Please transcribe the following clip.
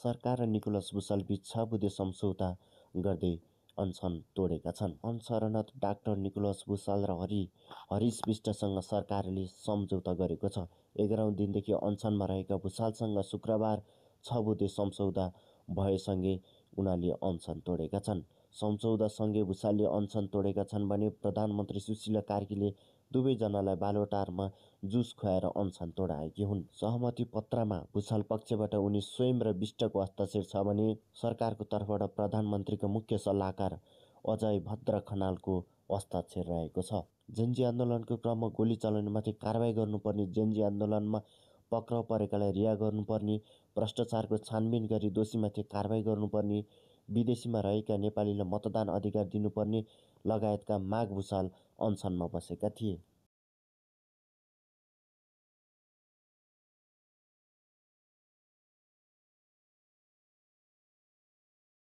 सरकार र निकोलस भुसाल बीच 6 बुँदे सम्झौता गर्दै अनसन तोडेका छन्। अनशरणरत डाक्टर निकोलस भुसाल र हरिश विष्टसँग सरकारले सम्झौता गरेको छ। 11औं दिनदेखि अनसनमा रहेका भुसालसँग शुक्रबार 6 बुँदे सम्झौता भएसँगै उनले अनसन तोडेका छन्। सम्झौतासँगै भुसालले अनसन तोडेका छन् भने प्रधानमन्त्री सुशीला कार्कीले दुवैजनालाई बालुवाटारमा जुस खुवाएर अनसन तोडाएकी हुन्। सहमति पत्रमा भुसाल पक्षबाट उनी स्वयं र विष्टको हस्ताक्षर छ भने सरकारको तर्फबाट प्रधानमन्त्रीका मुख्य सल्लाहकार अजय भद्र खनालको हस्ताक्षर रहेको छ। जेन्जी आन्दोलनको क्रममा गोली चलाउनेमाथि कारबाही गर्नुपर्ने, जेन्जी आन्दोलनमा पक्राउ परेकालाई रिहा गर्नुपर्ने, भ्रष्टाचारको छानबिन गरी दोषीमाथि कारबाही गर्नुपर्ने, विदेशीमा रहेका नेपालीलाई मतदान अधिकार दिनुपर्ने लगायतका माग भुसाल अनसनमा बसेका थिए।